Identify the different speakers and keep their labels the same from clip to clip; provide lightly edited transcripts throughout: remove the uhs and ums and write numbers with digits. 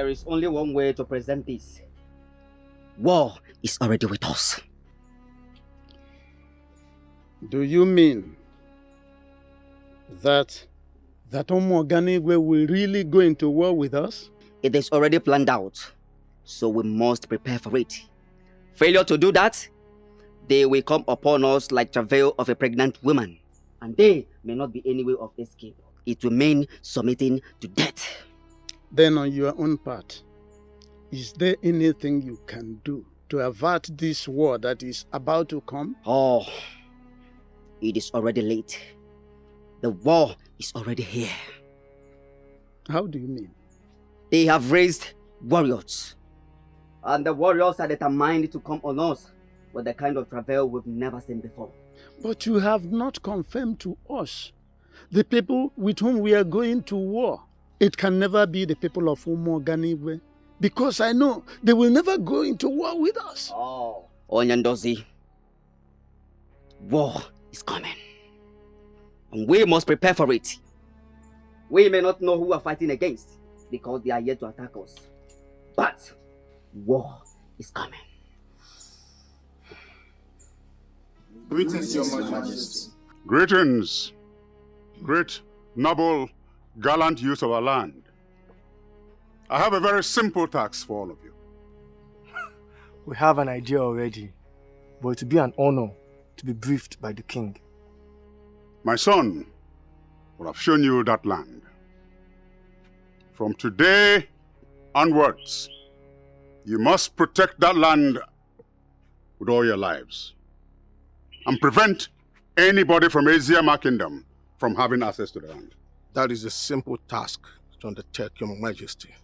Speaker 1: There is only one way to present this. War is already with us.
Speaker 2: Do you mean that Omoganigwe will really go into war with us?
Speaker 1: It is already planned out, so we must prepare for it. Failure to do that, they will come upon us like travail of a pregnant woman, and there may not be any way of escape. It will mean submitting to death.
Speaker 2: Then on your own part, is there anything you can do to avert this war that is about to come?
Speaker 1: Oh, it is already late. The war is already here.
Speaker 2: How do you mean?
Speaker 1: They have raised warriors, and the warriors are determined to come on us with the kind of travail we've never seen before.
Speaker 2: But you have not confirmed to us the people with whom we are going to war. It can never be the people of Umoganigwe, because I know they will never go into war with us.
Speaker 1: Oh, Onyandozi, war is coming, and we must prepare for it. We may not know who we are fighting against, because they are yet to attack us. But war is coming.
Speaker 3: Greetings, Your Majesty.
Speaker 4: Greetings, great, noble, gallant youth of our land. I have a very simple task for all of you.
Speaker 5: We have an idea already, but it will be an honor to be briefed by the king.
Speaker 4: My son will have shown you that land. From today onwards, you must protect that land with all your lives and prevent anybody from Eziama Kingdom from having access to the land.
Speaker 3: That is a simple task to undertake, Your Majesty.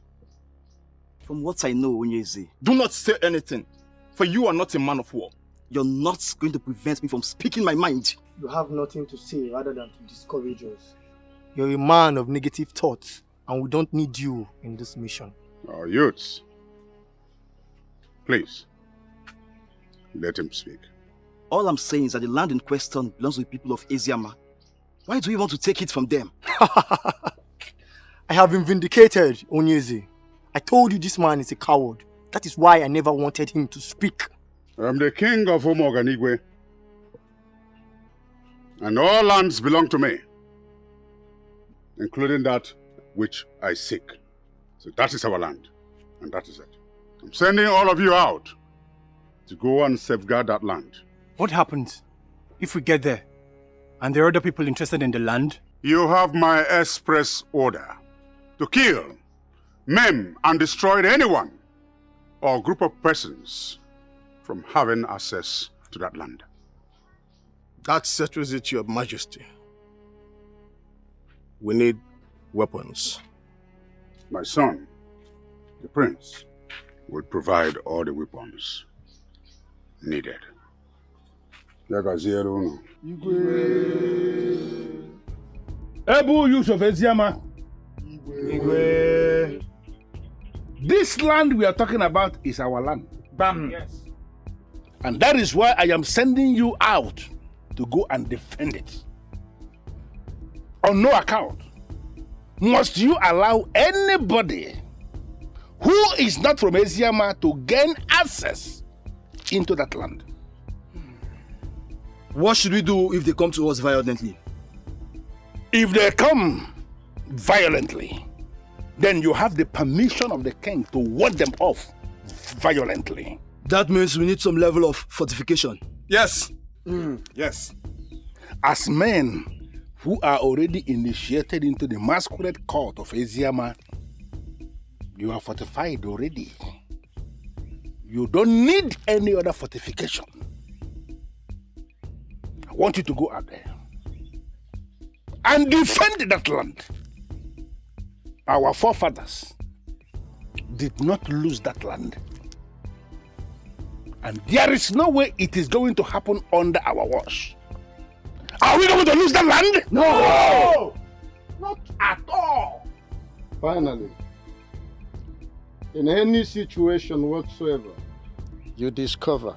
Speaker 6: From what I know, Onyeze,
Speaker 3: Do not say anything, for you are not a man of war.
Speaker 6: you're not going to prevent me from speaking my mind.
Speaker 5: You have nothing to say rather than to discourage us. You're a man of negative thoughts, and we don't need you in this mission.
Speaker 4: Our youths, please, let him speak.
Speaker 6: All I'm saying is that the land in question belongs to the people of Eziama. Why do you want to take it from them?
Speaker 5: I have been vindicated, Onyeze. I told you this man is a coward. That is why I never wanted him to speak.
Speaker 4: I'm the king of Umoganigwe, and all lands belong to me, including that which I seek. So that is our land, and that is it. I'm sending all of you out to go and safeguard that land.
Speaker 7: What happens if we get there and there are other people interested in the land?
Speaker 4: You have my express order to kill, maim, and destroy anyone or group of persons from having access to that land.
Speaker 3: That settles it, Your Majesty. We need weapons.
Speaker 4: My son, the prince, will provide all the weapons needed.
Speaker 8: Ebu use of Eziama. This land we are talking about is our land. Bam. Yes. And that is why I am sending you out to go and defend it. On no account must you allow anybody who is not from Eziama to gain access into that land.
Speaker 6: What should we do if they come to us violently?
Speaker 8: If they come violently, then you have the permission of the king to ward them off violently.
Speaker 6: That means we need some level of fortification.
Speaker 3: Yes. Yes.
Speaker 8: As men who are already initiated into the masquerade court of Eziama, you are fortified already. You don't need any other fortification. I want you to go out there and defend that land. Our forefathers did not lose that land. And there is no way it is going to happen under our watch. Are we going to lose that land? No! Not at all.
Speaker 2: Finally, in any situation whatsoever, you discover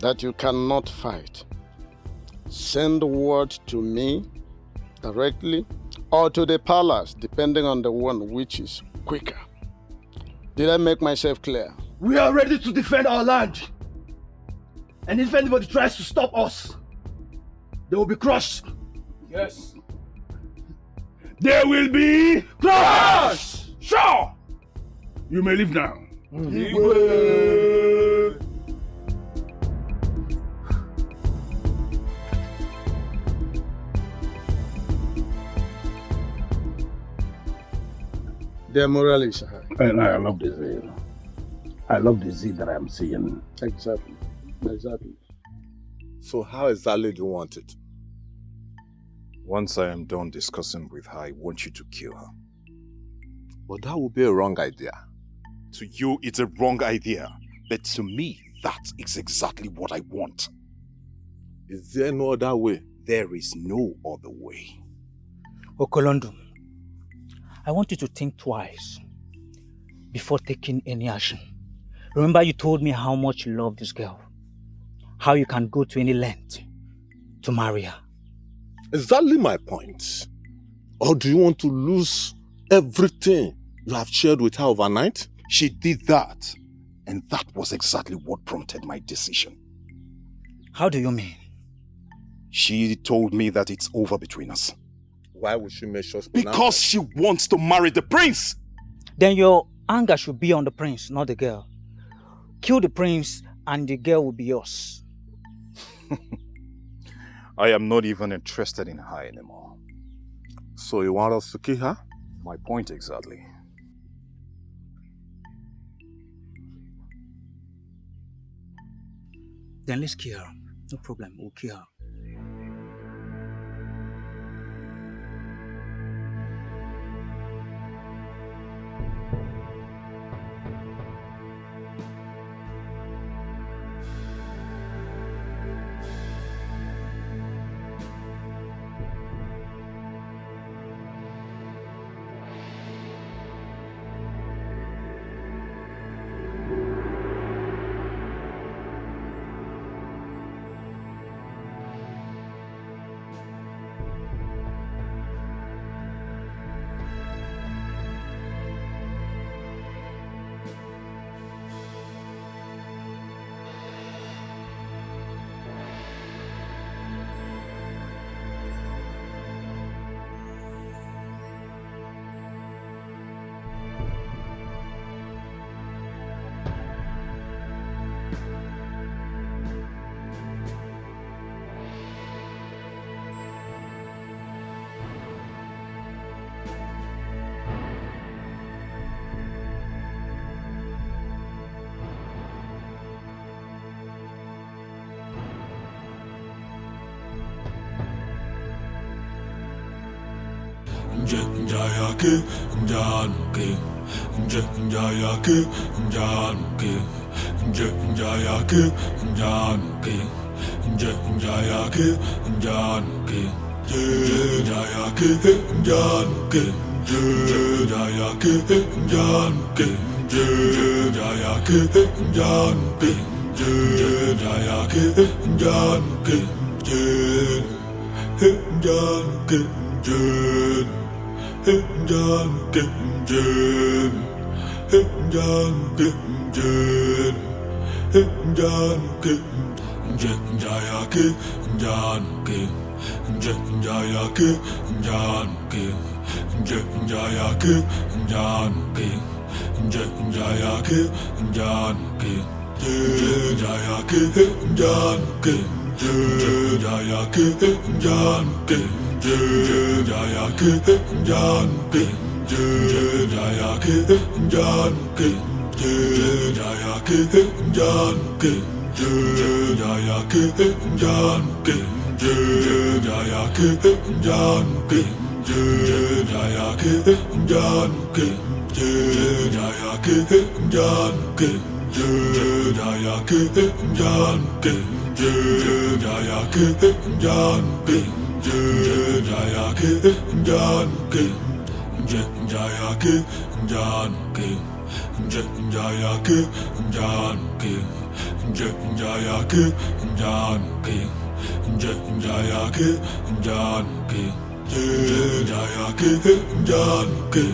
Speaker 2: that you cannot fight, send word to me directly or to the palace, depending on the one which is quicker. Did I make myself clear?
Speaker 8: We are ready to defend our land. And if anybody tries to stop us, they will be crushed. Yes. They will be crushed! Sure! You may leave now.
Speaker 2: Their morale is high.
Speaker 8: And I love the zeal. I love the zeal that I am seeing.
Speaker 2: Exactly. Exactly.
Speaker 9: So how exactly do you want it?
Speaker 10: Once I am done discussing with her, I want you to kill her.
Speaker 9: But that would be a wrong idea.
Speaker 10: To you, it's a wrong idea. But to me, that is exactly what I want.
Speaker 9: Is there no other way?
Speaker 10: There is no other way.
Speaker 11: Okolondo, I want you to think twice before taking any action. Remember you told me how much you love this girl. How you can go to any length to marry her.
Speaker 9: Exactly my point. Or do you want to lose everything you have shared with her overnight?
Speaker 10: She did that. And that was exactly what prompted my decision.
Speaker 11: How do you mean?
Speaker 10: She told me that it's over between us.
Speaker 9: Why would she make sure?
Speaker 10: Because she wants to marry the prince.
Speaker 11: Then your anger should be on the prince, not the girl. Kill the prince and the girl will be yours.
Speaker 10: I am not even interested in her anymore.
Speaker 9: So you want us to kill her?
Speaker 10: My point exactly.
Speaker 11: Then let's kill her. No problem, we'll kill her.
Speaker 12: Njayake, Njanuke, Njayake, Njanuke, Njayake, Njanuke, Njayake, Njanuke, Njayake, Njanuke, Njayake, Njanuke, Njayake, Njanuke, Njayake, Njanuke, Njanuke,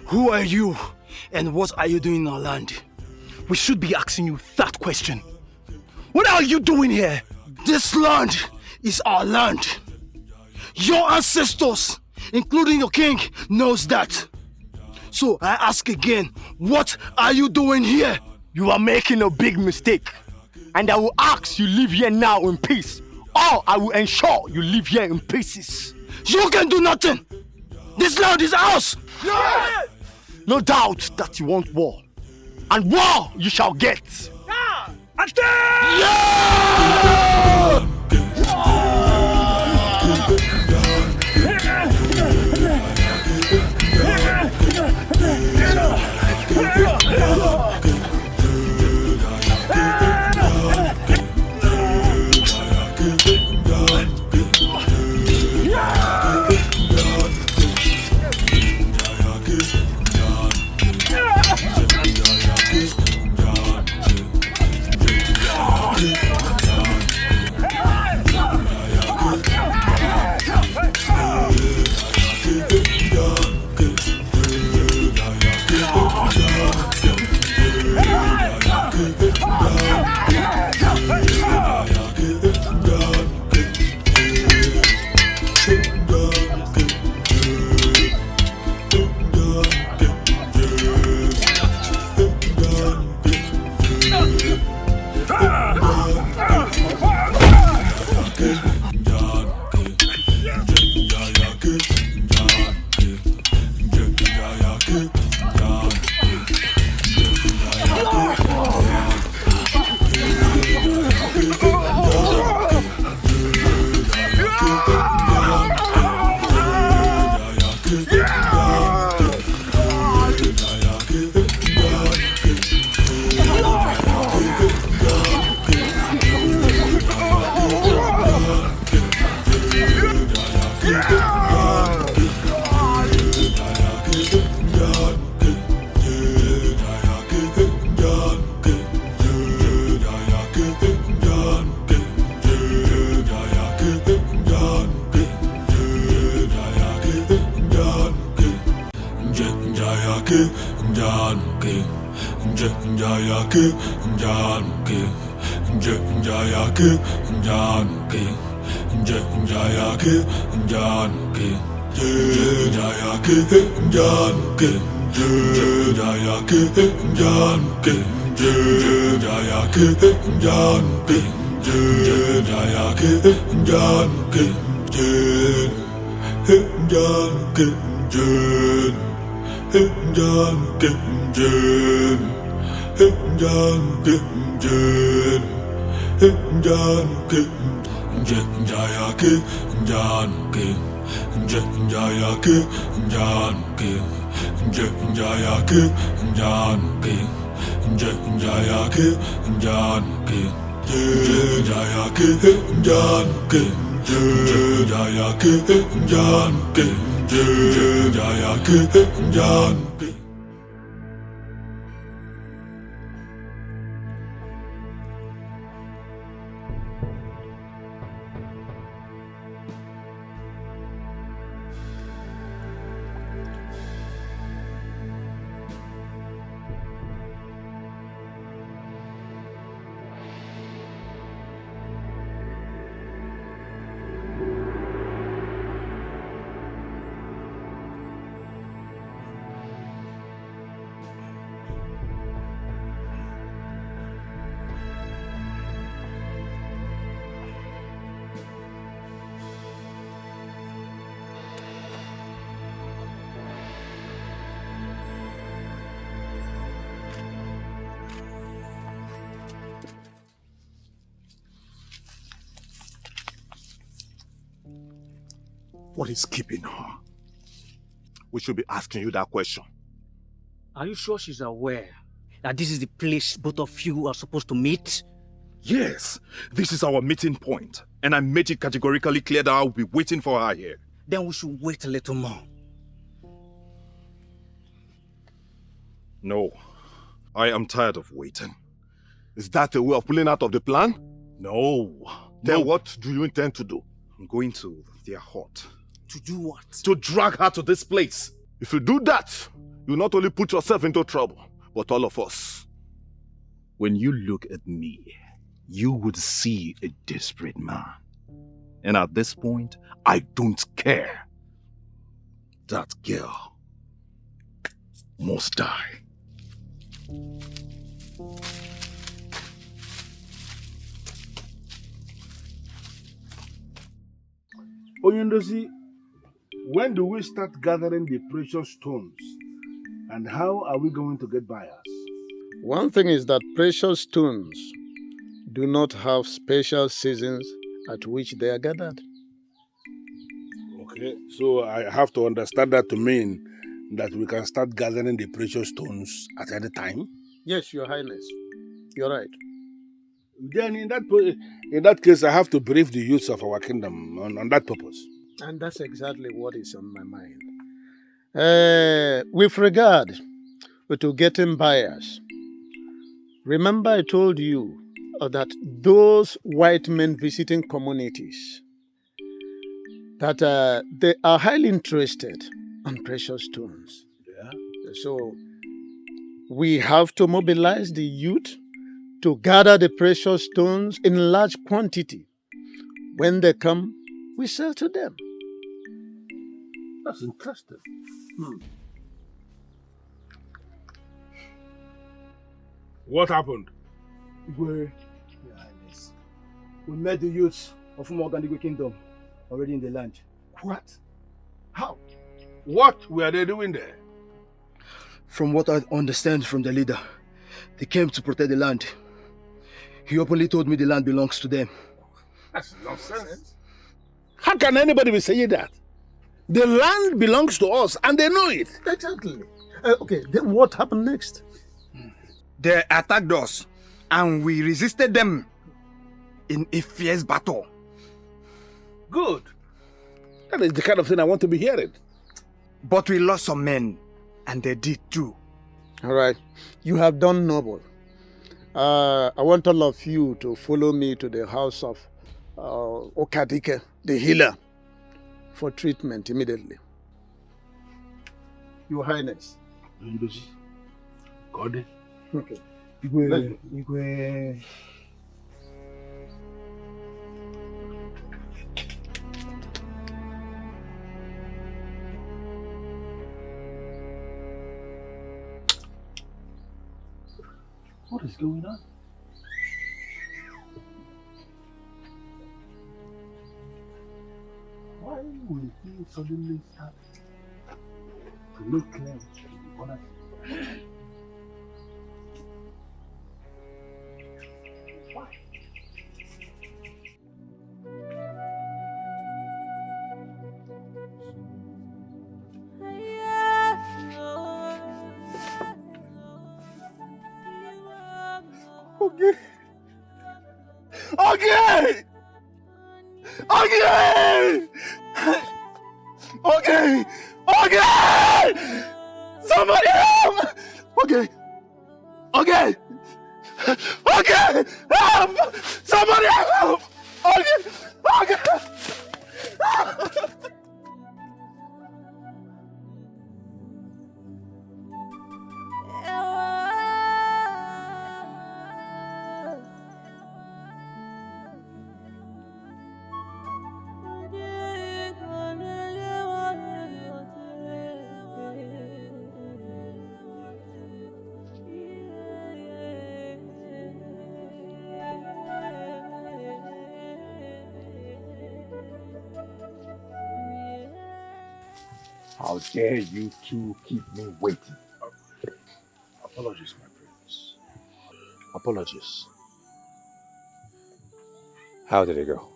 Speaker 5: Who are you and what are you doing in our land? We should be asking you that question. What are you doing here? This land is our land. Your ancestors, including your king, knows that. So I ask again, what are you doing here? You are making a big mistake. And I will ask you live here now in peace. Or I will ensure you live here in pieces. You can do nothing. This land is ours. Yeah! No doubt that you want war. And war you shall get. Yeah!
Speaker 12: J.Ugezu, J.Ugezu, J.Ugezu.
Speaker 10: What is keeping her? We should be asking you that question.
Speaker 11: Are you sure she's aware that this is the place both of you are supposed to meet?
Speaker 10: Yes, this is our meeting point, and I made it categorically clear that I'll be waiting for her here.
Speaker 11: Then we should wait a little more.
Speaker 10: No, I am tired of waiting. Is that a way of pulling out of the plan? No.
Speaker 9: Then what do you intend to do?
Speaker 10: I'm going to their hut.
Speaker 11: To do what?
Speaker 10: To drag her to this place.
Speaker 9: If you do that, you not only put yourself into trouble, but all of us.
Speaker 10: When you look at me, you would see a desperate man. And at this point, I don't care. That girl must die.
Speaker 8: Onyendosi, when do we start gathering the precious stones? And how are we going to get buyers?
Speaker 2: One thing is that precious stones do not have special seasons at which they are gathered.
Speaker 8: Okay, so I have to understand that to mean that we can start gathering the precious stones at any time?
Speaker 2: Yes, Your Highness. You're right.
Speaker 8: Then in that case, I have to brief the youths of our kingdom on that purpose.
Speaker 2: And that's exactly what is on my mind. With regard to getting buyers, remember I told you that those white men visiting communities, that they are highly interested on precious stones.
Speaker 8: Yeah.
Speaker 2: So we have to mobilize the youth to gather the precious stones in large quantity. When they come, we sell to them.
Speaker 8: That's interesting. What happened?
Speaker 5: Your Highness, we met the youths of Umogandigwe Kingdom already in the land.
Speaker 8: What? How? What were they doing there?
Speaker 5: From what I understand from the leader, they came to protect the land. He openly told me the land belongs to them.
Speaker 8: That's nonsense. How can anybody be saying that? The land belongs to us and they know it.
Speaker 2: Exactly. Okay, then what happened next?
Speaker 13: They attacked us and we resisted them in a fierce battle.
Speaker 8: Good. That is the kind of thing I want to be hearing.
Speaker 13: But we lost some men, and they did too.
Speaker 2: All right. You have done noble. I want all of you to follow me to the house of Okadike, the healer, for treatment immediately. Your Highness.
Speaker 8: God.
Speaker 2: Okay.
Speaker 5: Igwe.
Speaker 8: What is going on? Why will he suddenly start to look clear on us? Why? Okay! Okay! Okay! Okay! Somebody help! Okay! Okay! Okay! Help! Somebody help! Okay! Okay!
Speaker 10: How dare you two keep me waiting?
Speaker 8: Apologies, my prince. Apologies.
Speaker 7: How did it go?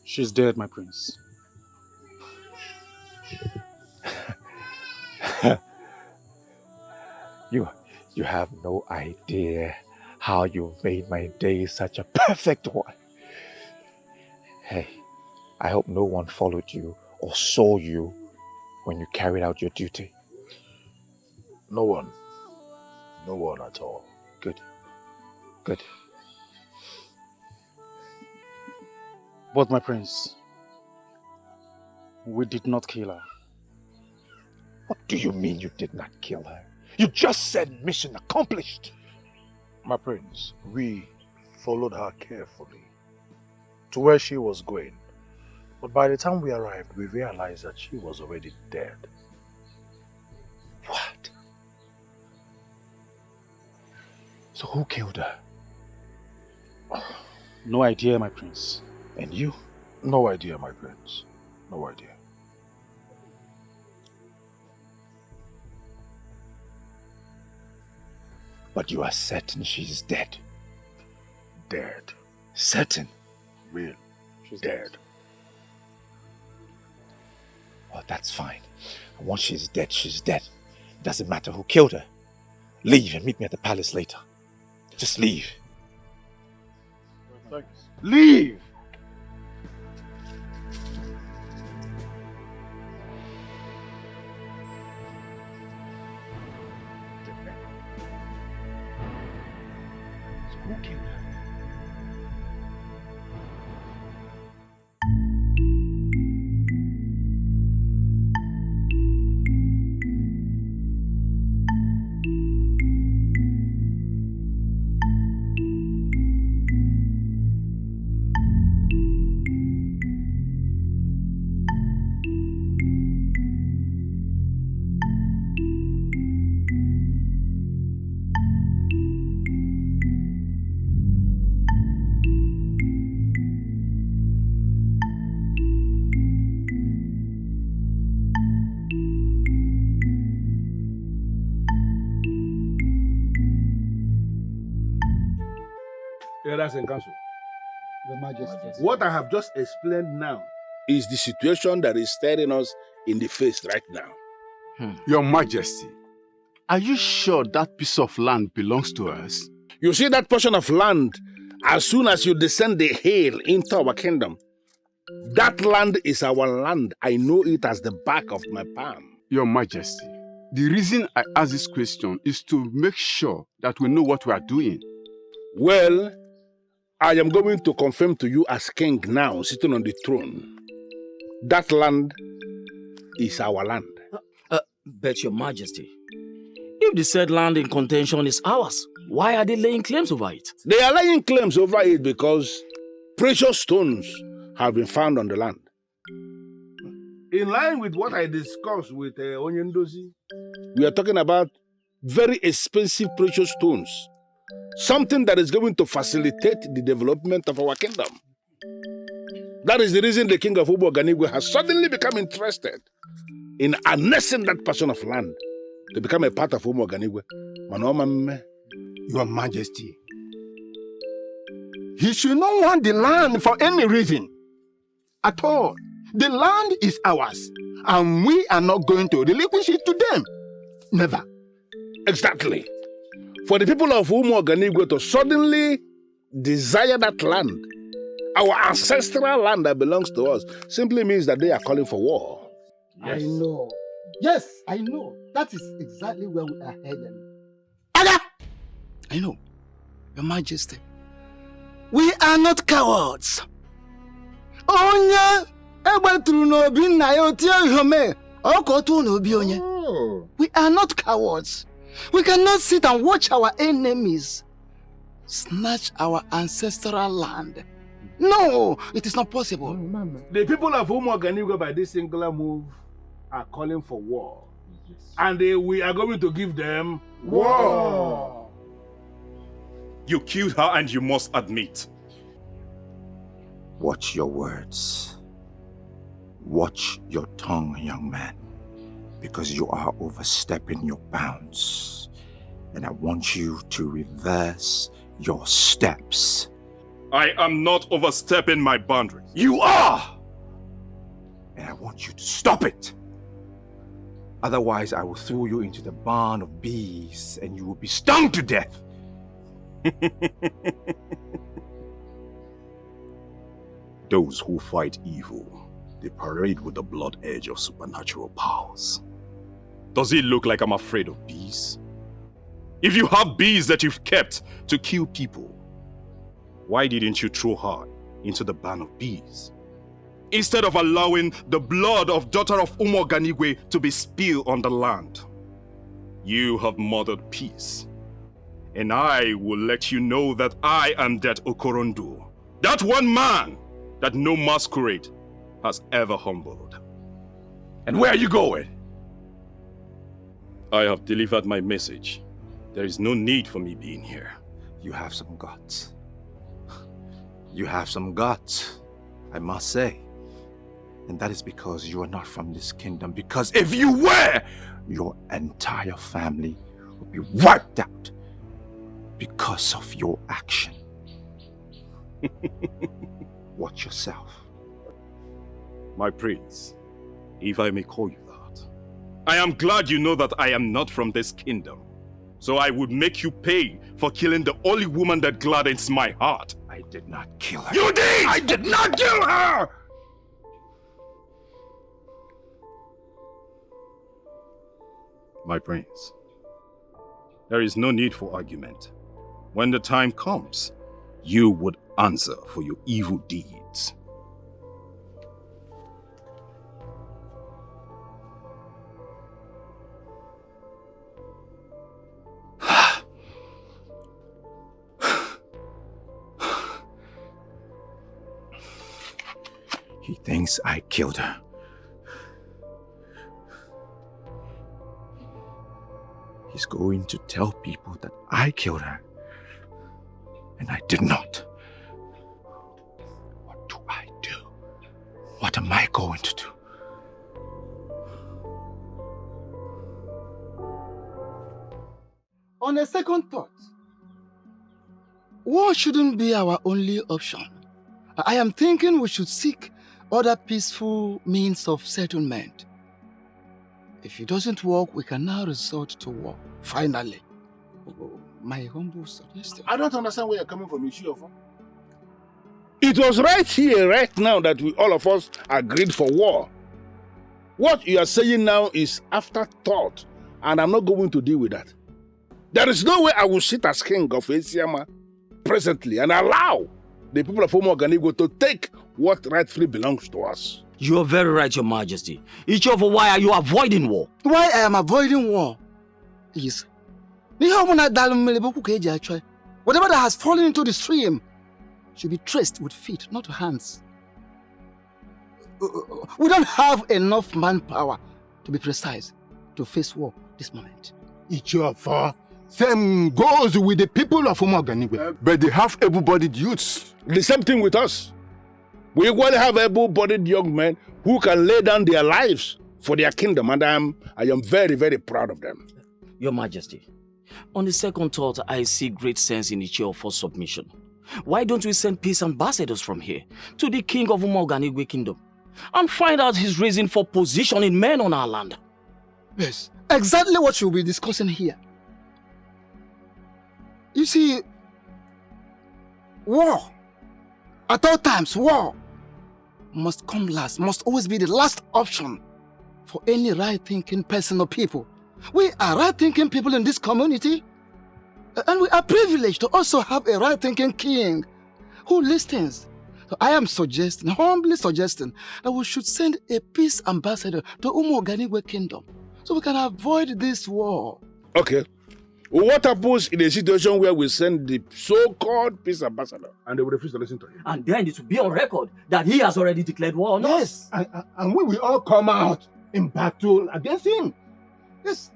Speaker 7: She's dead, my prince.
Speaker 10: You have no idea how you made my day such a perfect one. Hey, I hope no one followed you or saw you when you carried out your duty.
Speaker 8: No one. No one at all.
Speaker 10: Good. Good.
Speaker 7: But my prince, we did not kill her.
Speaker 10: What do you mean you did not kill her? You just said mission accomplished.
Speaker 8: My prince, we followed her carefully to where she was going. But by the time we arrived, we realized that she was already dead.
Speaker 10: What? So who killed her?
Speaker 7: No idea, my prince.
Speaker 10: And you?
Speaker 8: No idea, my prince. No idea.
Speaker 10: But you are certain she's dead?
Speaker 8: Dead.
Speaker 10: Certain?
Speaker 8: Real.
Speaker 7: She's
Speaker 8: dead.
Speaker 10: Well, that's fine. And once she's dead, she's dead. It doesn't matter who killed her. Leave and meet me at the palace later. Just leave.
Speaker 8: Thanks. Leave!
Speaker 10: Who killed her?
Speaker 8: Elders in council.
Speaker 2: Your Majesty.
Speaker 8: What I have just explained now is the situation that is staring us in the face right now.
Speaker 4: Your Majesty, are you sure that piece of land belongs to us?
Speaker 8: You see that portion of land, as soon as you descend the hill into our kingdom, that land is our land. I know it as the back of my palm.
Speaker 4: Your Majesty, the reason I ask this question is to make sure that we know what we are doing.
Speaker 8: Well, I am going to confirm to you as king now, sitting on the throne. That land is our land.
Speaker 14: But your Majesty, if the said land in contention is ours, why are they laying claims over it?
Speaker 8: They are laying claims over it because precious stones have been found on the land. In line with what I discussed with Onyendozi, we are talking about very expensive precious stones. Something that is going to facilitate the development of our kingdom. That is the reason the king of Ubu-Oganigwe has suddenly become interested in annexing that portion of land to become a part of Ubu-Oganigwe.
Speaker 13: Your Majesty, he should not want the land for any reason at all. The land is ours, and we are not going to relinquish it to them. Never.
Speaker 8: Exactly. For the people of Ubu-Oganigwe to suddenly desire that land, our ancestral land that belongs to us, simply means that they are calling for war.
Speaker 13: I know. Yes, I know. That is exactly where we are headed.
Speaker 6: I know, Your Majesty. We are not cowards. We are not cowards. We cannot sit and watch our enemies snatch our ancestral land. No, it is not possible.
Speaker 8: The people of Umoganigwe by this singular move are calling for war. And we are going to give them war.
Speaker 10: You killed her and you must admit.
Speaker 15: Watch your words. Watch your tongue, young man. Because you are overstepping your bounds. And I want you to reverse your steps.
Speaker 10: I am not overstepping my boundaries.
Speaker 15: You are! And I want you to stop it. Otherwise, I will throw you into the barn of bees and you will be stung to death.
Speaker 10: Those who fight evil, they parade with the blood edge of supernatural powers. Does it look like I'm afraid of bees? If you have bees that you've kept to kill people, why didn't you throw her into the barn of bees? Instead of allowing the blood of daughter of Umoganigwe to be spilled on the land. You have murdered peace. And I will let you know that I am that Okorondo. That one man that no masquerade has ever humbled.
Speaker 8: And where are you going?
Speaker 10: I have delivered my message. There is no need for me being here.
Speaker 15: You have some guts. You have some guts, I must say. And that is because you are not from this kingdom. Because if you were, your entire family would be wiped out because of your action. Watch yourself.
Speaker 10: My prince, if I may call you that, I am glad you know that I am not from this kingdom. So I would make you pay for killing the only woman that gladdens my heart.
Speaker 15: I did not kill her.
Speaker 10: You did!
Speaker 15: I did not kill her!
Speaker 10: My prince, there is no need for argument. When the time comes, you would answer for your evil deeds.
Speaker 15: He thinks I killed her. He's going to tell people that I killed her. And I did not. What do I do? What am I going to do?
Speaker 6: On a second thought, war shouldn't be our only option. I am thinking we should seek other peaceful means of settlement. If it doesn't work, we can now resort to war. Finally. My humble suggestion.
Speaker 8: I don't understand where you're coming from, Ishiofo. It was right here, right now, that all of us agreed for war. What you are saying now is afterthought, and I'm not going to deal with that. There is no way I will sit as king of Esiama presently and allow the people of Umoganigwe to take what rightfully belongs to us.
Speaker 14: You are very right, Your Majesty. Ishiofo, why are you avoiding war?
Speaker 6: Why I am avoiding war is whatever that has fallen into the stream should be traced with feet, not hands. We don't have enough manpower, to be precise, to face war this moment.
Speaker 13: Ichiofor, same goes with the people of Umoganigwe, but they have able-bodied youths.
Speaker 8: The same thing with us. We equally have able-bodied young men who can lay down their lives for their kingdom, and I am very, very proud of them.
Speaker 14: Your Majesty, on the second thought, I see great sense in Ichiofor's submission. Why don't we send peace ambassadors from here to the king of Umoganigwe kingdom and find out his reason for positioning men on our land?
Speaker 6: Yes, exactly what you'll be discussing here. You see, War. At all times, war must come last, must always be the last option for any right-thinking person or people. We are right-thinking people in this community, and we are privileged to also have a right-thinking king who listens. So I am humbly suggesting, that we should send a peace ambassador to Umu-Oganigwe Kingdom so we can avoid this war.
Speaker 8: Okay. What happens in a situation where we send the so-called peace ambassador and they will refuse to listen to him?
Speaker 14: And then it will be on record that he has already declared war on us.
Speaker 13: Yes, and we will all come out in battle against him. Yes.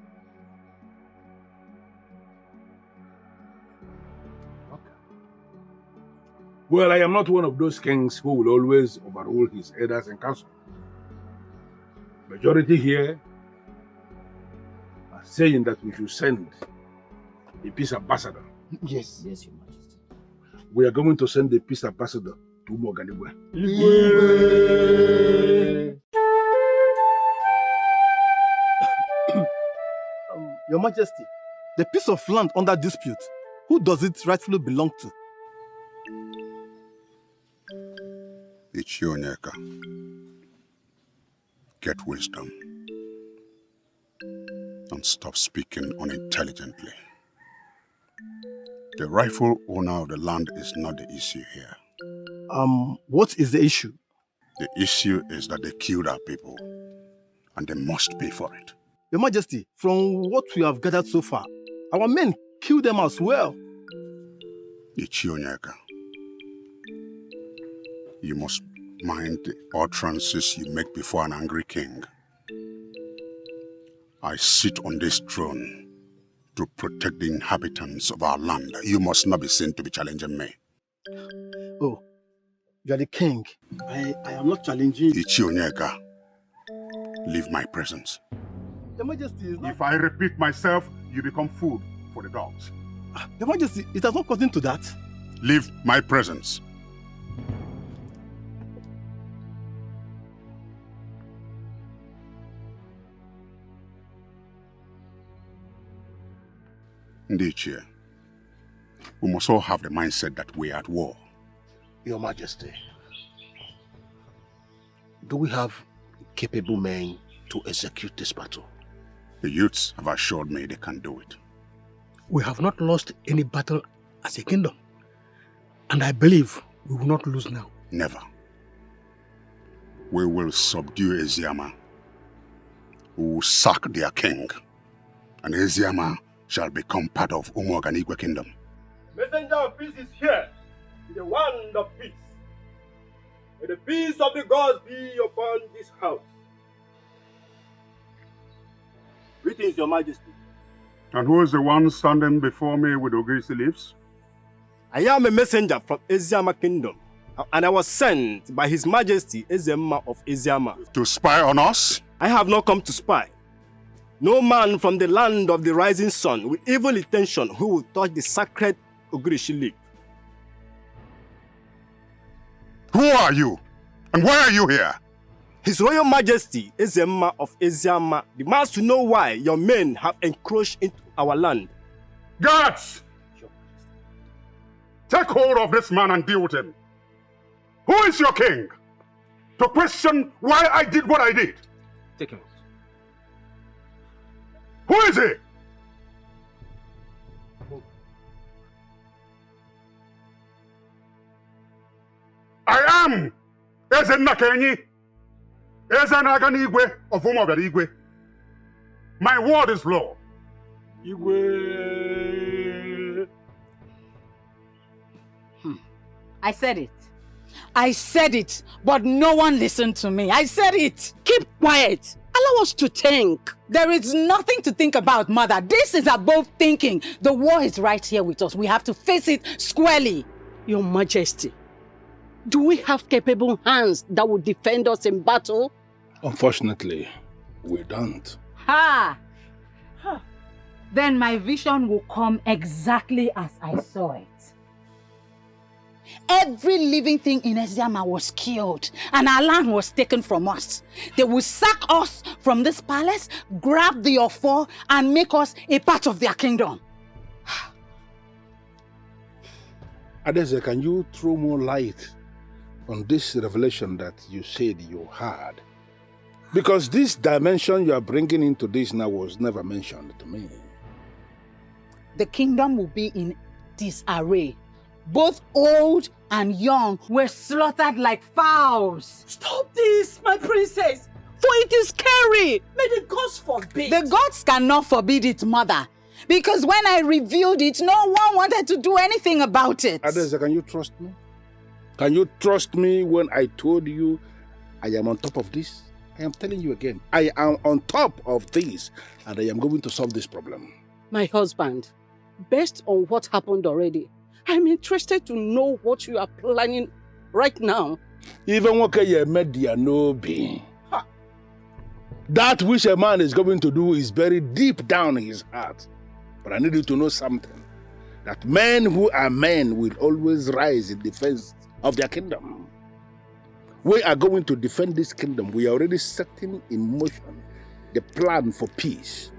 Speaker 8: Well, I am not one of those kings who will always overrule his elders and council. Majority here are saying that we should send a peace ambassador.
Speaker 13: Yes.
Speaker 14: Yes, Your Majesty.
Speaker 8: We are going to send a peace ambassador to Umu-Oganigwe.
Speaker 5: Your Majesty, the piece of land under dispute, who does it rightfully belong to?
Speaker 4: Ichionyeka. Get wisdom. And stop speaking unintelligently. The rightful owner of the land is not the issue here.
Speaker 5: What is the issue?
Speaker 4: The issue is that they killed our people, and they must pay for it.
Speaker 5: Your Majesty, from what we have gathered so far, our men killed them as well.
Speaker 4: Ichionyeka, you must mind the utterances you make before an angry king. I sit on this throne to protect the inhabitants of our land. You must not be seen to be challenging me.
Speaker 5: Oh, you are the king. I am not challenging you.
Speaker 4: Ichionyeka, leave my presence.
Speaker 5: Your Majesty is not...
Speaker 4: If I repeat myself, you become food for the dogs.
Speaker 5: Your Majesty, it has not gotten to that.
Speaker 4: Leave my presence. Ndichie, we must all have the mindset that we are at war.
Speaker 3: Your Majesty, do we have capable men to execute this battle?
Speaker 4: The youths have assured me they can do it.
Speaker 16: We have not lost any battle as a kingdom, and I believe we will not lose now.
Speaker 4: Never. We will subdue Eziama. We will sack their king, and Eziama shall become part of Umu-Oganigwe Kingdom.
Speaker 17: Messenger of peace is here, with the wand of peace. May the peace of the gods be upon this house. Greetings, Your Majesty.
Speaker 4: And who is the one standing before me with Ogirisi leaves?
Speaker 17: I am a messenger from Eziama Kingdom, and I was sent by His Majesty Ezema of Eziama.
Speaker 4: To spy on us?
Speaker 17: I have not come to spy. No man from the land of the rising sun with evil intention who will touch the sacred Ogirisi leaf.
Speaker 4: Who are you? And why are you here?
Speaker 17: His Royal Majesty Ezema of Eziama demands to know why your men have encroached into our land.
Speaker 4: Guards! Take hold of this man and deal with him. Who is your king? To question why I did what I did.
Speaker 17: Take him.
Speaker 4: Who is he? I am Esin Nakenyi, Esin Oganigwe of Umu-Oganigwe. My word is law. Igwe.
Speaker 18: I said it. I said it, but no one listened to me. I said it. Keep quiet. Allow us to think. There is nothing to think about, Mother. This is above thinking. The war is right here with us. We have to face it squarely.
Speaker 19: Your Majesty, do we have capable hands that will defend us in battle?
Speaker 8: Unfortunately, we don't.
Speaker 18: Ha! Then my vision will come exactly as I saw it. Every living thing in Eziama was killed, and our land was taken from us. They will sack us from this palace, grab the Ofo, and make us a part of their kingdom.
Speaker 8: Adese, can you throw more light on this revelation that you said you had? Because this dimension you are bringing into this now was never mentioned to me.
Speaker 18: The kingdom will be in disarray. Both old and young were slaughtered like fowls.
Speaker 20: Stop this, my princess! For it is scary! May the gods forbid!
Speaker 18: The gods cannot forbid it, mother. Because when I revealed it, no one wanted to do anything about it.
Speaker 8: Adese, can you trust me? Can you trust me when I told you I am on top of this? I am telling you again, I am on top of this and I am going to solve this problem.
Speaker 19: My husband, based on what happened already, I'm interested to know what you are planning right now.
Speaker 8: Even what you made there no be. That which a man is going to do is buried deep down in his heart. But I need you to know something. That men who are men will always rise in defense of their kingdom. We are going to defend this kingdom. We are already setting in motion the plan for peace.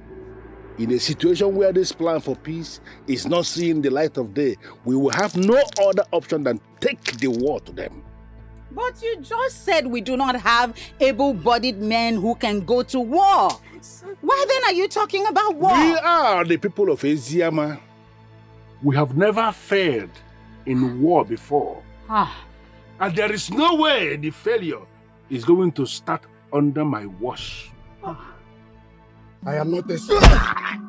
Speaker 8: In a situation where this plan for peace is not seeing the light of day, we will have no other option than take the war to them.
Speaker 18: But you just said we do not have able-bodied men who can go to war. Why then are you talking about war?
Speaker 8: We are the people of Eziama. We have never failed in war before. And there is no way the failure is going to start under my watch.
Speaker 13: I am not a slave. I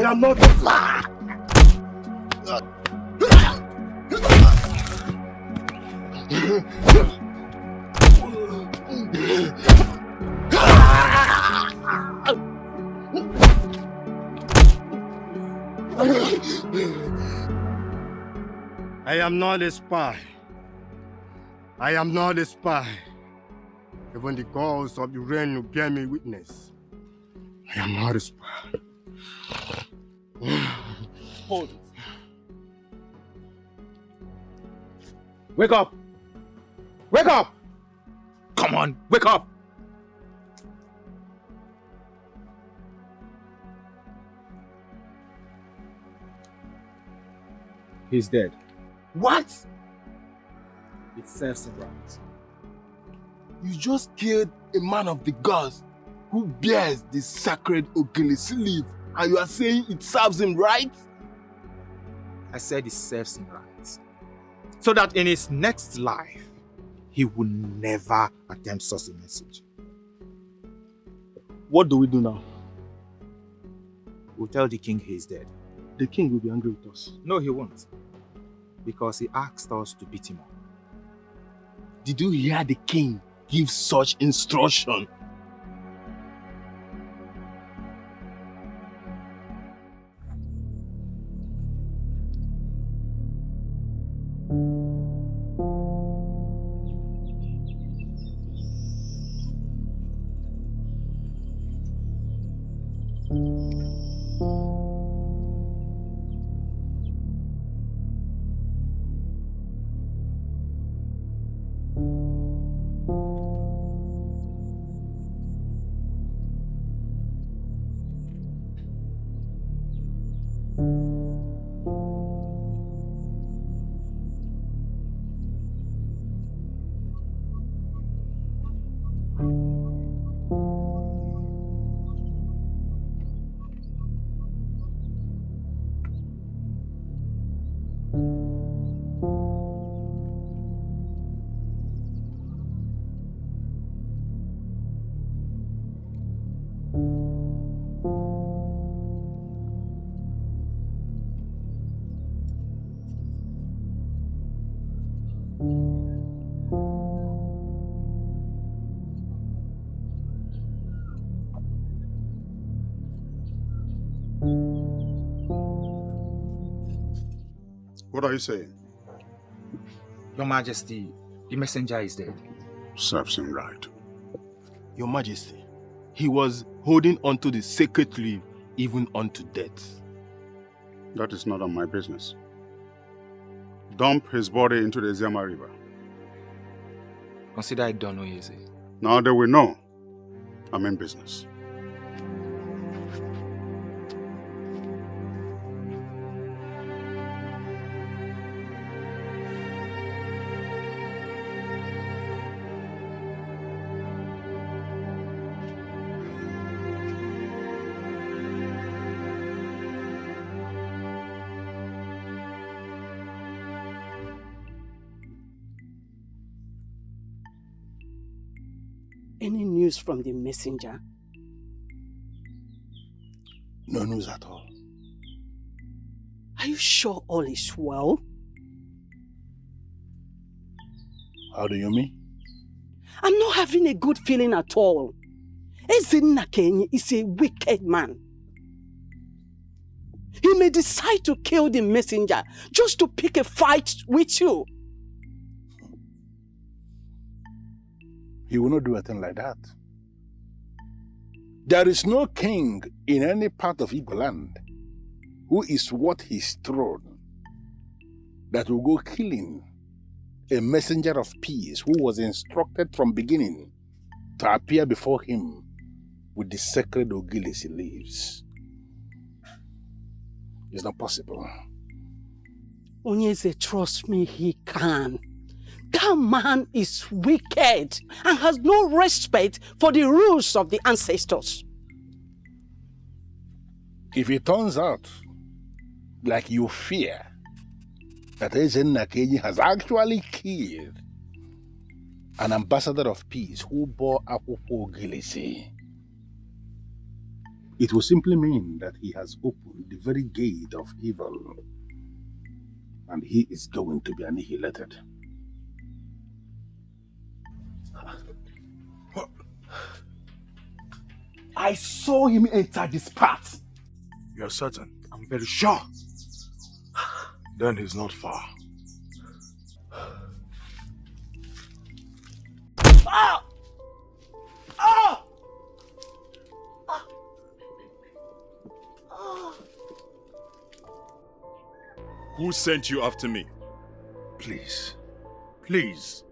Speaker 13: am not a slave.
Speaker 17: I am not a spy. I am not a spy. Even the gods of the realm will bear me witness. I am not a spy.
Speaker 15: Hold it. Wake up! Wake up! Come on, wake up! He's dead.
Speaker 13: What?
Speaker 15: It serves him right.
Speaker 13: You just killed a man of the gods who bears the sacred Ugezu leaf, and you are saying it serves him right?
Speaker 15: I said it serves him right. So that in his next life, he will never attempt such a message.
Speaker 5: What do we do now?
Speaker 15: We'll tell the king he's dead.
Speaker 5: The king will be angry with us.
Speaker 15: No, he won't. Because he asked us to beat him up.
Speaker 13: Did you hear the king give such instruction?
Speaker 4: What are you saying?
Speaker 15: Your Majesty, the messenger is dead.
Speaker 4: Serves him right.
Speaker 13: Your Majesty, he was holding onto the sacred leaf even unto death.
Speaker 4: That is not on my business. Dump his body into the Eziama River.
Speaker 15: Consider it done, Oyeze.
Speaker 4: Now they will know I'm in business.
Speaker 19: any news from the messenger?
Speaker 8: No news at all.
Speaker 19: Are you sure all is well?
Speaker 8: How do you mean?
Speaker 19: I'm not having a good feeling at all. Esin is a wicked man. He may decide to kill the messenger just to pick a fight with you.
Speaker 8: He will not do a thing like that. There is no king in any part of Igbo land who is worth his throne that will go killing a messenger of peace who was instructed from beginning to appear before him with the sacred Ogilisi leaves. It's not possible.
Speaker 19: Onyeze, trust me, he can. That man is wicked and has no respect for the rules of the ancestors.
Speaker 8: If it turns out, like you fear, that Esin has actually killed an ambassador of peace who bore Akwụkwọ Ogilisi, it will simply mean that he has opened the very gate of evil, and he is going to be annihilated. I saw him enter this path.
Speaker 10: You're certain? I'm very sure. Then he's not far.
Speaker 8: Ah! Ah!
Speaker 21: Who sent you after me?
Speaker 10: Please. Please.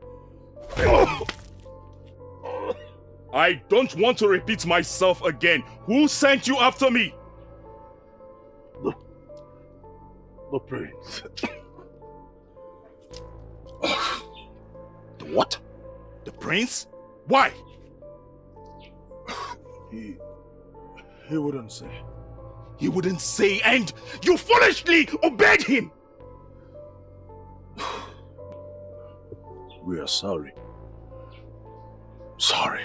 Speaker 21: I don't want to repeat myself again. Who sent you after me?
Speaker 10: The prince.
Speaker 21: The what? The prince? Why?
Speaker 10: He wouldn't say.
Speaker 21: He wouldn't say, and you foolishly obeyed him!
Speaker 10: We are sorry. Sorry.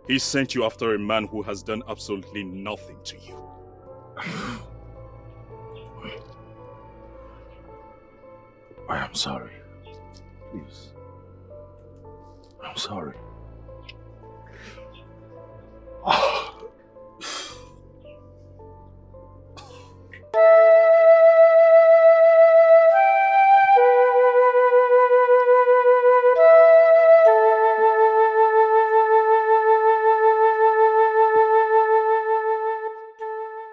Speaker 21: He sent you after a man who has done absolutely nothing to you.
Speaker 10: I am sorry. Please. I'm sorry.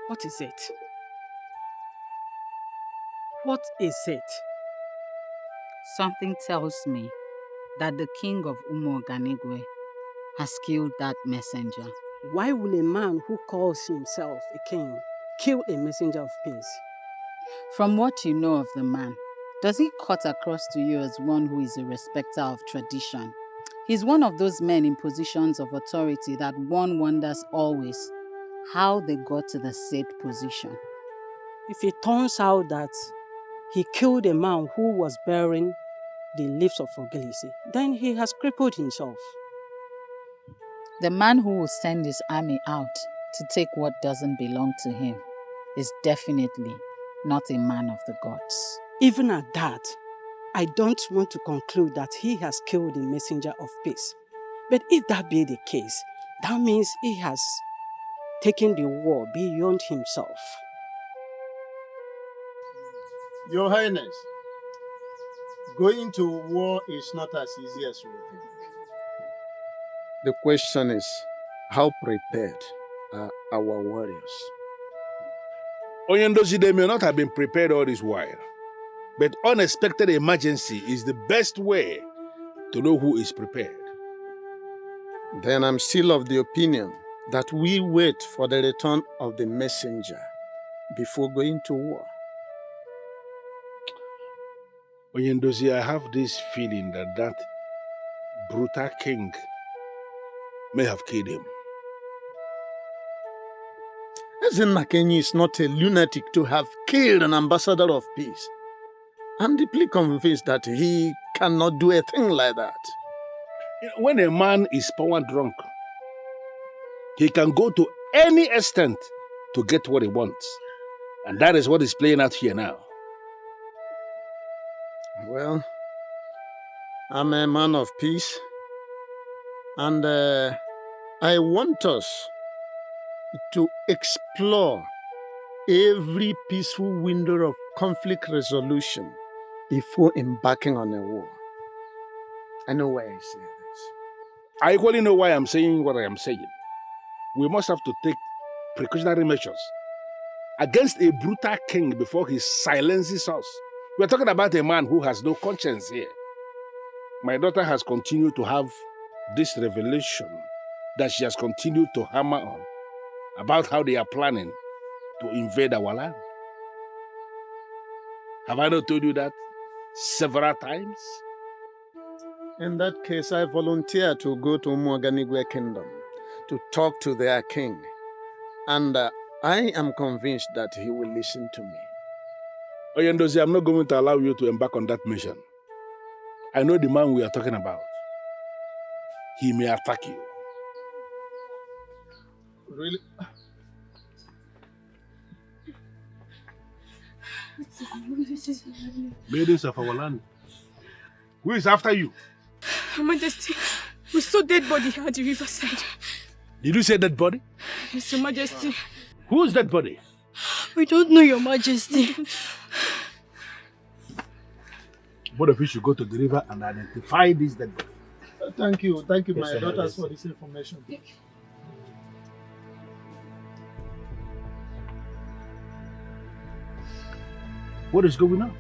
Speaker 19: What is it? What is it?
Speaker 18: Something tells me that the king of Umu-Oganigwe has killed that messenger.
Speaker 19: Why will a man who calls himself a king kill a messenger of peace?
Speaker 18: From what you know of the man, does he cut across to you as one who is a respecter of tradition? He's one of those men in positions of authority that one wonders always how they got to the said position.
Speaker 19: If it turns out that he killed a man who was bearing the leaves of Ogilisi, then he has crippled himself.
Speaker 18: The man who will send his army out to take what doesn't belong to him is definitely not a man of the gods.
Speaker 19: Even at that, I don't want to conclude that he has killed the messenger of peace. But if that be the case, that means he has taken the war beyond himself.
Speaker 2: Your Highness, going to war is not as easy as we think. The question is, how prepared are our warriors?
Speaker 8: Onyendozi, they may not have been prepared all this while, but unexpected emergency is the best way to know who is prepared.
Speaker 2: Then I'm still of the opinion that we wait for the return of the messenger before going to war.
Speaker 8: Onyendozi, I have this feeling that that brutal king may have killed him.
Speaker 2: Esin is not a lunatic to have killed an ambassador of peace. I'm deeply convinced that he cannot do a thing like that.
Speaker 8: When a man is power drunk, he can go to any extent to get what he wants. And that is what is playing out here now.
Speaker 2: Well, I'm a man of peace, and I want us to explore every peaceful window of conflict resolution before embarking on a war. I know why I say this.
Speaker 8: I equally know why I'm saying what I am saying. We must have to take precautionary measures against a brutal king before he silences us. We're talking about a man who has no conscience here. My daughter has continued to have this revelation that she has continued to hammer on about how they are planning to invade our land. Have I not told you that several times?
Speaker 2: In that case, I volunteer to go to Umuoganigwe Kingdom to talk to their king. And I am convinced that he will listen to me.
Speaker 8: Oyendozi, I'm not going to allow you to embark on that mission. I know the man we are talking about. He may attack you.
Speaker 2: Really?
Speaker 8: Maidens of our land. Who is after you?
Speaker 1: Your Majesty, we saw dead body at the riverside.
Speaker 8: Did you say dead body?
Speaker 1: Yes, Your Majesty.
Speaker 8: Who is that body?
Speaker 1: We don't know, Your Majesty.
Speaker 8: Both of you should go to the river and identify this dead body.
Speaker 2: Thank you,
Speaker 8: Yes,
Speaker 2: my
Speaker 8: sir,
Speaker 2: daughters,
Speaker 8: yes.
Speaker 2: for this information.
Speaker 8: What is going on?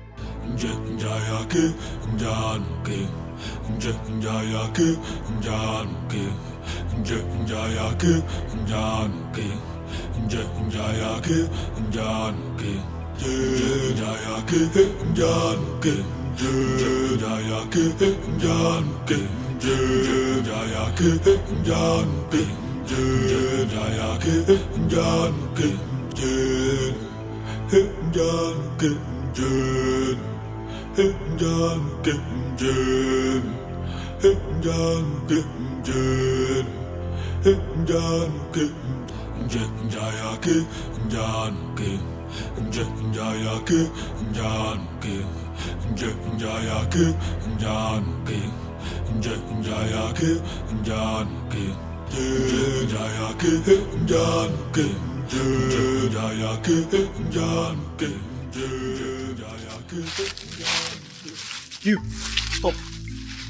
Speaker 5: You, stop.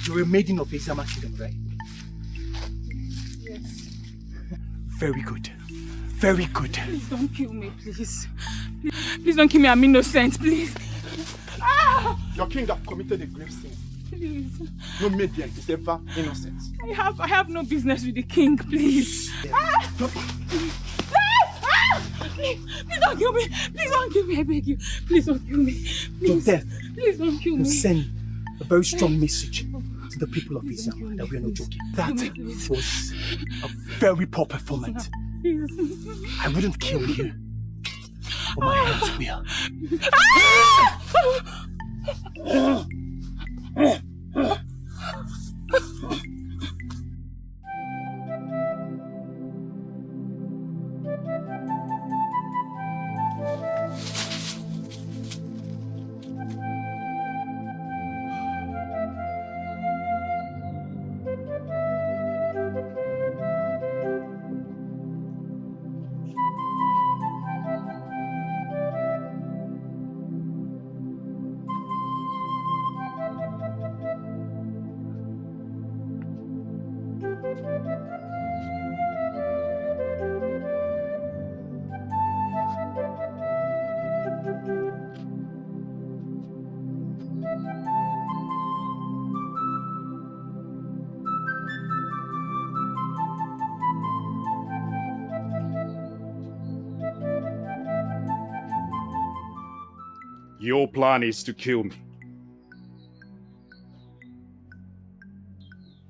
Speaker 5: You're a maiden of Isama Kingdom, right?
Speaker 1: Yes.
Speaker 5: Very good. Very good.
Speaker 1: Please don't kill me, please. Please don't kill me, I'm innocent, please. Ah!
Speaker 13: Your king have committed a grave sin.
Speaker 1: Please.
Speaker 13: No maiden is ever innocent.
Speaker 1: I have no business with the king, please. Ah! Please don't kill me. Please don't kill me, I beg you. Please don't kill me. Please.
Speaker 5: Your death
Speaker 1: Please don't kill
Speaker 5: will
Speaker 1: me.
Speaker 5: send a very strong message to the people of Isama that we are not joking. That was a very poor performance. I wouldn't kill you, but my hands will.
Speaker 21: Your plan is to kill me.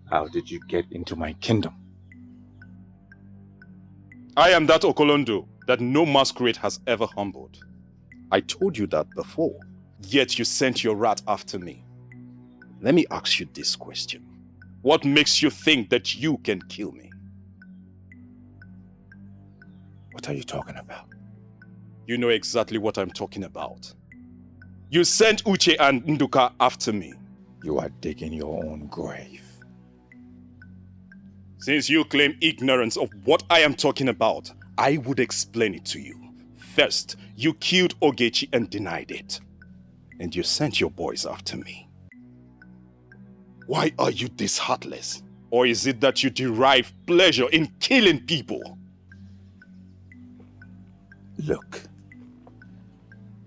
Speaker 10: How did you get into my kingdom?
Speaker 21: I am that Okolondo that no masquerade has ever humbled. I told you that before. Yet you sent your rat after me. Let me ask you this question. What makes you think that you can kill me?
Speaker 15: What are you talking about?
Speaker 21: You know exactly what I'm talking about. You sent Uche and Nduka after me.
Speaker 15: You are digging your own grave.
Speaker 21: Since you claim ignorance of what I am talking about, I would explain it to you. First, you killed Ogechi and denied it. And you sent your boys after me. Why are you this heartless? Or is it that you derive pleasure in killing people?
Speaker 15: Look,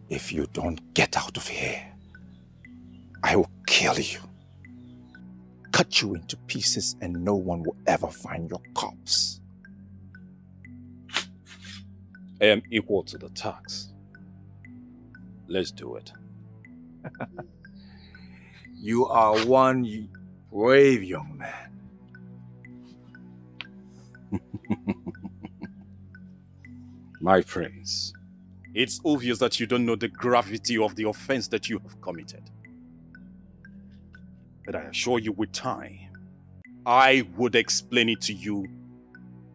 Speaker 15: if you don't get out of here, I will kill you. Cut you into pieces and no one will ever find your corpse.
Speaker 21: I am equal to the task. Let's do it.
Speaker 15: You are one brave young man.
Speaker 21: My prince, it's obvious that you don't know the gravity of the offense that you have committed. But I assure you with time, I would explain it to you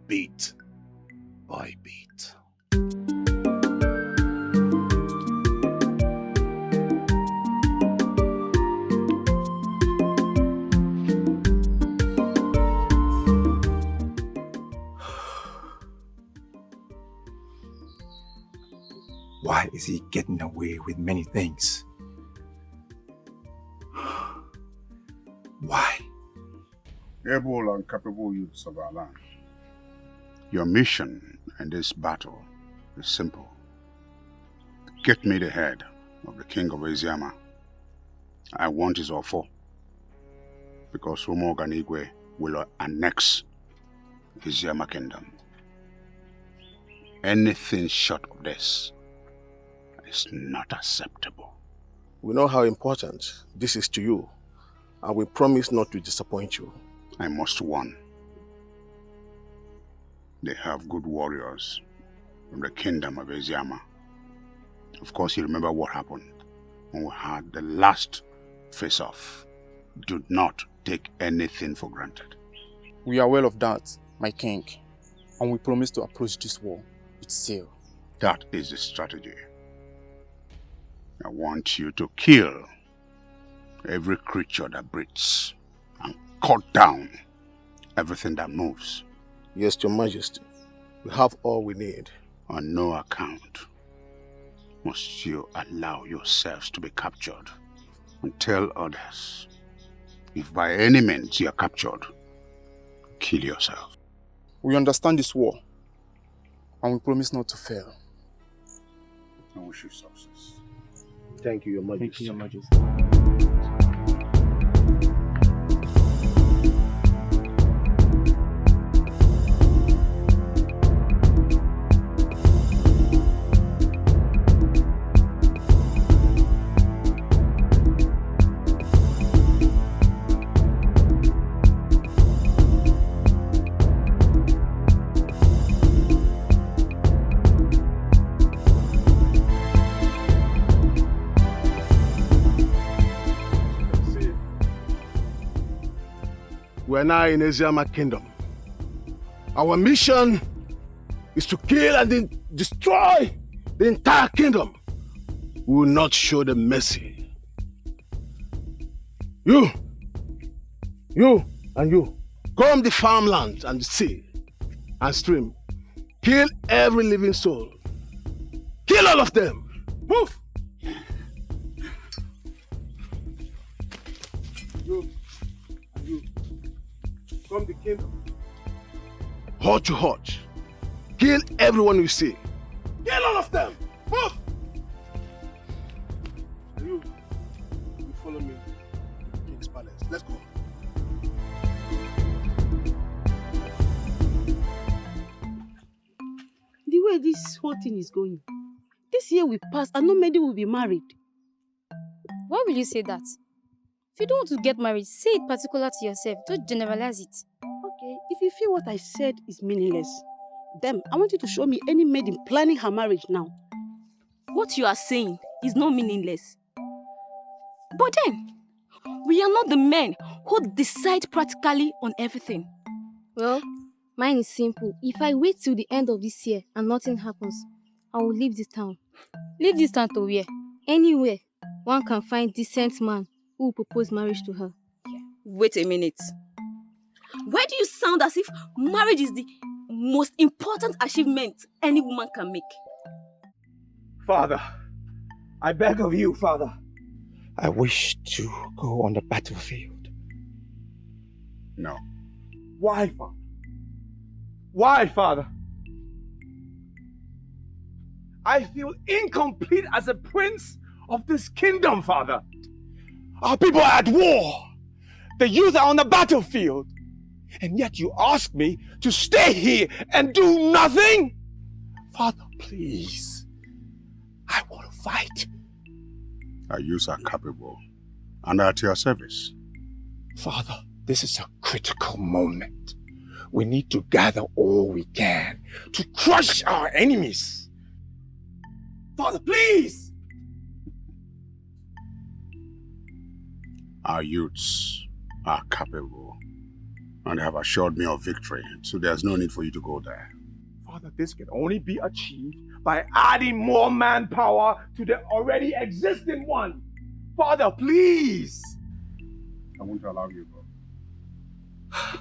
Speaker 21: bit by bit.
Speaker 15: Why is he getting away with many things? Why?
Speaker 4: Able and capable youths of our land, your mission in this battle is simple. Get me the head of the king of Eziama. I want his offer, because Umu-Oganigwe will annex Eziama kingdom. Anything short of this is not acceptable.
Speaker 8: We know how important this is to you, and we promise not to disappoint you.
Speaker 4: I must warn. They have good warriors from the kingdom of Eziama. Of course, you remember what happened when we had the last face-off. Do not take anything for granted.
Speaker 12: We are aware of that, my king, and we promise to approach this war with zeal.
Speaker 4: That is the strategy. I want you to kill every creature that breathes and cut down everything that moves.
Speaker 8: Yes, Your Majesty. We have all we need.
Speaker 4: On no account must you allow yourselves to be captured. And tell others, if by any means you are captured, kill yourself.
Speaker 12: We understand this war, and we promise not to fail.
Speaker 4: I wish you success.
Speaker 8: Thank you, Your Majesty.
Speaker 12: Thank you, Your Majesty.
Speaker 8: We are now in Eziama kingdom. Our mission is to kill and then destroy the entire kingdom. We will not show them mercy. You, and you, comb the farmlands and the sea and stream. Kill every living soul. Kill all of them. Move! You, and you, from the kingdom. Hot to hot. Kill everyone you see. Kill all of them. Move! And you follow me to the king's palace. Let's go.
Speaker 20: The way this whole thing is going, this year will pass and no many will be married.
Speaker 22: Why will you say that? If you don't want to get married, say it particular to yourself. Don't generalize it.
Speaker 20: Okay, if you feel what I said is meaningless, then I want you to show me any maiden planning her marriage now.
Speaker 23: What you are saying is not meaningless. But then,
Speaker 9: We are not the men who decide practically on everything.
Speaker 22: Well, mine is simple. If I wait till the end of this year and nothing happens, I will leave this town. Leave this town to where? Anywhere one can find decent man who will propose marriage to her.
Speaker 9: Wait a minute. Why do you sound as if marriage is the most important achievement any woman can make?
Speaker 5: Father, I beg of you, Father. I wish to go on the battlefield.
Speaker 4: No.
Speaker 5: Why, Father? Why, Father? I feel incomplete as a prince of this kingdom, Father. Our people are at war. The youth are on the battlefield. And yet you ask me to stay here and do nothing? Father, please. I want to fight.
Speaker 4: Our youths are capable and are at your service.
Speaker 5: Father, this is a critical moment. We need to gather all we can to crush our enemies. Father, please!
Speaker 4: Our youths are capable and they have assured me of victory, so there's no need for you to go there.
Speaker 5: Father, this can only be achieved by adding more manpower to the already existing one. Father, please!
Speaker 4: I won't allow you to go.